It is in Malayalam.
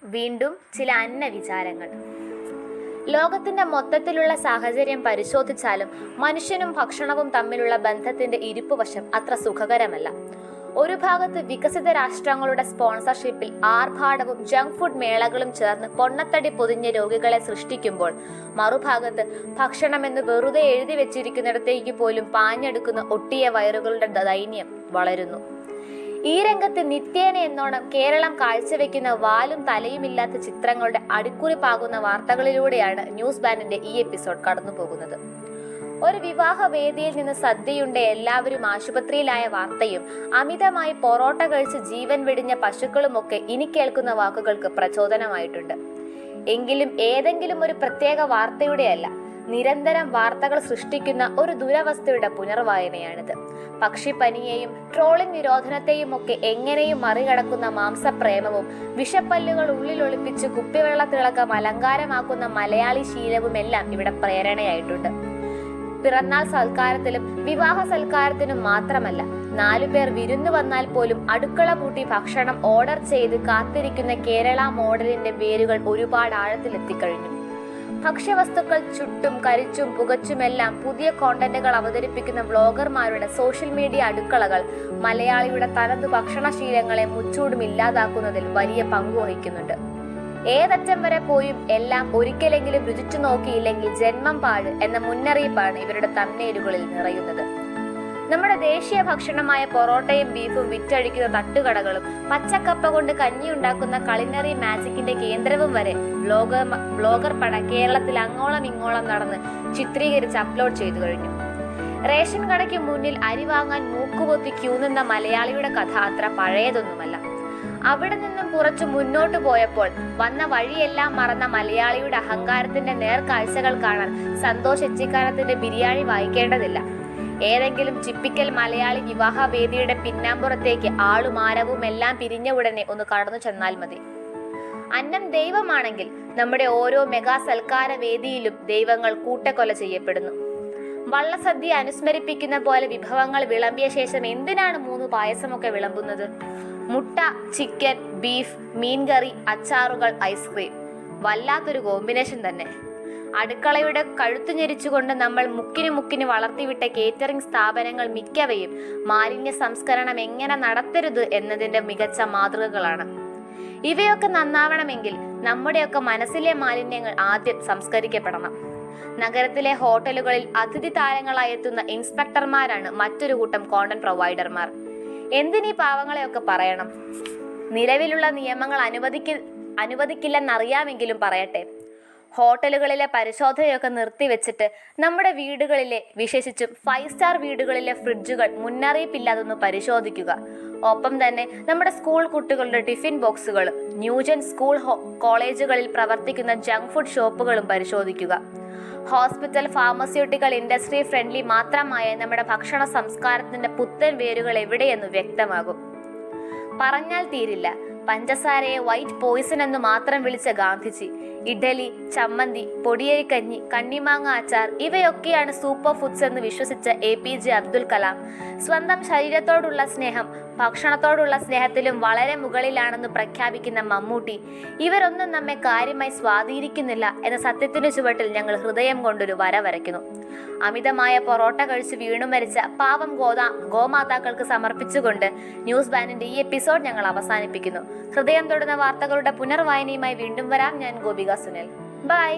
വീണ്ടും ചില അന്നവിചാരങ്ങൾ. ലോകത്തിന്റെ മൊത്തത്തിലുള്ള സാഹചര്യം പരിശോധിച്ചാലും മനുഷ്യനും ഭക്ഷണവും തമ്മിലുള്ള ബന്ധത്തിന്റെ ഇരിപ്പുവശം അത്ര സുഖകരമല്ല. ഒരു ഭാഗത്ത് വികസിത രാഷ്ട്രങ്ങളുടെ സ്പോൺസർഷിപ്പിൽ ആർഭാടവും ജങ്ക് ഫുഡ് മേളകളും ചേർന്ന് പൊണ്ണത്തടി പൊതിഞ്ഞ രോഗികളെ സൃഷ്ടിക്കുമ്പോൾ, മറുഭാഗത്ത് ഭക്ഷണമെന്ന് വെറുതെ എഴുതി വെച്ചിരിക്കുന്നിടത്തേക്ക് പോലും പാഞ്ഞെടുക്കുന്ന ഒട്ടിയ വയറുകളുടെ ദൈന്യം വളരുന്നു. ഈ രംഗത്ത് നിത്യേന എന്നോണം കേരളം കാഴ്ചവെക്കുന്ന വാലും തലയുമില്ലാത്ത ചിത്രങ്ങളുടെ അടിക്കുറിപ്പാകുന്ന വാർത്തകളിലൂടെയാണ് ന്യൂസ് ബാൻഡിന്റെ ഈ എപ്പിസോഡ് കടന്നുപോകുന്നത്. ഒരു വിവാഹ വേദിയിൽ നിന്ന് സദ്യയുണ്ട് എല്ലാവരും ആശുപത്രിയിലായ വാർത്തയും അമിതമായി പൊറോട്ട കഴിച്ച് ജീവൻ വെടിഞ്ഞ പശുക്കളുമൊക്കെ ഇനി കേൾക്കുന്ന വാക്കുകൾക്ക് പ്രചോദനമായിട്ടുണ്ട്. എങ്കിലും ഏതെങ്കിലും ഒരു പ്രത്യേക വാർത്തയുടെയല്ല, നിരന്തരം വാർത്തകൾ സൃഷ്ടിക്കുന്ന ഒരു ദുരവസ്ഥയുടെ പുനർവായനയാണിത്. പക്ഷിപ്പനിയെയും ട്രോളിംഗ് നിരോധനത്തെയും ഒക്കെ എങ്ങനെയും മറികടക്കുന്ന മാംസപ്രേമവും വിഷപ്പല്ലുകൾ ഉള്ളിലൊളിപ്പിച്ച് കുപ്പിവെള്ളത്തിളക്കം അലങ്കാരമാക്കുന്ന മലയാളി ശീലവുമെല്ലാം ഇവിടെ പ്രേരണയായിട്ടുണ്ട്. പിറന്നാൾ സൽക്കാരത്തിലും വിവാഹ സൽക്കാരത്തിനും മാത്രമല്ല, 4 പേർ വിരുന്നു വന്നാൽ പോലും അടുക്കള പൂട്ടി ഭക്ഷണം ഓർഡർ ചെയ്ത് കാത്തിരിക്കുന്ന കേരള മോഡലിന്റെ വേരുകൾ ഒരുപാട് ആഴത്തിലെത്തിക്കഴിഞ്ഞു. ഭക്ഷ്യവസ്തുക്കൾ ചുട്ടും കരിച്ചും പുകച്ചുമെല്ലാം പുതിയ കോണ്ടന്റുകൾ അവതരിപ്പിക്കുന്ന വ്ളോഗർമാരുടെ സോഷ്യൽ മീഡിയ അടുക്കളകൾ മലയാളിയുടെ തനതു ഭക്ഷണശീലങ്ങളെ മുച്ചൂടും ഇല്ലാതാക്കുന്നതിൽ വലിയ പങ്കുവഹിക്കുന്നുണ്ട്. ഏതറ്റം വരെ പോയും എല്ലാം ഒരിക്കലെങ്കിലും രുചിച്ചു നോക്കിയില്ലെങ്കിൽ ജന്മം പാഴ് എന്ന മുന്നറിയിപ്പാണ് ഇവരുടെ തമ്മേലുകളിൽ നിറയുന്നത്. നമ്മുടെ ദേശീയ ഭക്ഷണമായ പൊറോട്ടയും ബീഫും വിറ്റഴിക്കുന്ന തട്ടുകടകളും പച്ചക്കപ്പ കൊണ്ട് കഞ്ഞിയുണ്ടാക്കുന്ന കളിനറി മാജിക്കിന്റെ കേന്ദ്രവും വരെ ബ്ലോഗർ പട കേരളത്തിൽ അങ്ങോളം ഇങ്ങോളം നടന്ന് ചിത്രീകരിച്ച് അപ്ലോഡ് ചെയ്തു കഴിഞ്ഞു. റേഷൻ കടയ്ക്ക് മുന്നിൽ അരി വാങ്ങാൻ മൂക്കുപൊത്തി ക്യൂ നിന്ന മലയാളിയുടെ കഥ അത്ര പഴയതൊന്നുമല്ല. അവിടെ നിന്നും കുറച്ചു മുന്നോട്ട് പോയപ്പോൾ വന്ന വഴിയെല്ലാം മറന്ന മലയാളിയുടെ അഹങ്കാരത്തിന്റെ നേർക്കാഴ്ചകൾ കാണാൻ സന്തോഷ് എച്ചിക്കാനത്തിന്റെ ബിരിയാണി വായിക്കേണ്ടതില്ല. ഏതെങ്കിലും ചിപ്പിക്കൽ മലയാളി വിവാഹ വേദിയുടെ പിന്നാമ്പുറത്തേക്ക് ആളുമാരവും എല്ലാം പിരിഞ്ഞ ഉടനെ ഒന്ന് കടന്നു ചെന്നാൽ മതി. അന്നം ദൈവമാണെങ്കിൽ നമ്മുടെ ഓരോ മെഗാ സൽക്കാര വേദിയിലും ദൈവങ്ങൾ കൂട്ടക്കൊല ചെയ്യപ്പെടുന്നു. വള്ളസദ്യ അനുസ്മരിപ്പിക്കുന്ന പോലെ വിഭവങ്ങൾ വിളമ്പിയ ശേഷം എന്തിനാണ് 3 പായസമൊക്കെ വിളമ്പുന്നത്? മുട്ട, ചിക്കൻ, ബീഫ്, മീൻകറി, അച്ചാറുകൾ, ഐസ്ക്രീം. വല്ലാത്തൊരു കോമ്പിനേഷൻ തന്നെ. അടുക്കളയുടെ കഴുത്തു ഞെരിച്ചുകൊണ്ട് നമ്മൾ മുക്കിന് വളർത്തിവിട്ട കേറ്ററിംഗ് സ്ഥാപനങ്ങൾ മിക്കവയും മാലിന്യ സംസ്കരണം എങ്ങനെ നടത്തരുത് എന്നതിന്റെ മികച്ച മാതൃകകളാണ്. ഇവയൊക്കെ നന്നാവണമെങ്കിൽ നമ്മുടെയൊക്കെ മനസ്സിലെ മാലിന്യങ്ങൾ ആദ്യം സംസ്കരിക്കപ്പെടണം. നഗരത്തിലെ ഹോട്ടലുകളിൽ അതിഥി താരങ്ങളായി എത്തുന്ന ഇൻസ്പെക്ടർമാരാണ് മറ്റൊരു കൂട്ടം കോണ്ടന്റ് പ്രൊവൈഡർമാർ. എന്തിനീ പാവങ്ങളെയൊക്കെ പറയണം? നിലവിലുള്ള നിയമങ്ങൾ അനുവദിക്കില്ലെന്നറിയാമെങ്കിലും പറയട്ടെ. ഹോട്ടലുകളിലെ പരിശോധനയൊക്കെ നിർത്തിവെച്ചിട്ട് നമ്മുടെ വീടുകളിലെ, വിശേഷിച്ചും 5 സ്റ്റാർ വീടുകളിലെ ഫ്രിഡ്ജുകൾ മുന്നറിയിപ്പില്ലാതൊന്ന് പരിശോധിക്കുക. ഒപ്പം തന്നെ നമ്മുടെ സ്കൂൾ കുട്ടികളുടെ ടിഫിൻ ബോക്സുകളും ന്യൂജൻ സ്കൂൾ കോളേജുകളിൽ പ്രവർത്തിക്കുന്ന ജങ്ക് ഫുഡ് ഷോപ്പുകളും പരിശോധിക്കുക. ഹോസ്പിറ്റൽ, ഫാർമസ്യൂട്ടിക്കൽ ഇൻഡസ്ട്രി ഫ്രണ്ട്ലി മാത്രമായ നമ്മുടെ ഭക്ഷണ സംസ്കാരത്തിന്റെ പുത്തൻ വേരുകൾ എവിടെയെന്ന് വ്യക്തമാകും. പറഞ്ഞാൽ തീരില്ല. പഞ്ചസാരയെ വൈറ്റ് പോയിസൺ എന്ന് മാത്രം വിളിച്ച ഗാന്ധിജി, ഇഡലി, ചമ്മന്തി, പൊടിയരിക്കഞ്ഞി, കണ്ണിമാങ്ങ അച്ചാർ ഇവയൊക്കെയാണ് സൂപ്പർ ഫുഡ്സ് എന്ന് വിശ്വസിച്ച APJ അബ്ദുൽ കലാം സ്വന്തം ശരീരത്തോടുള്ള സ്നേഹം ഭക്ഷണത്തോടുള്ള സ്നേഹത്തിലും വളരെ മുകളിലാണെന്ന് പ്രഖ്യാപിക്കുന്ന മമ്മൂട്ടി, ഇവരൊന്നും നമ്മെ കാര്യമായി സ്വാധീനിക്കുന്നില്ല എന്ന സത്യത്തിന് ചുവട്ടിൽ ഞങ്ങൾ ഹൃദയം കൊണ്ടൊരു വര വരയ്ക്കുന്നു. അമിതമായ പൊറോട്ട കഴിച്ച് വീണു മരിച്ച പാവം ഗോമാതാക്കൾക്ക് സമർപ്പിച്ചുകൊണ്ട് ന്യൂസ് ബാൻഡിന്റെ ഈ എപ്പിസോഡ് ഞങ്ങൾ അവസാനിപ്പിക്കുന്നു. ഹൃദയം തൊടുന്ന വാർത്തകളുടെ പുനർവായനയുമായി വീണ്ടും വരാം. ഞാൻ ഗോപിക സുനിൽ. ബൈ.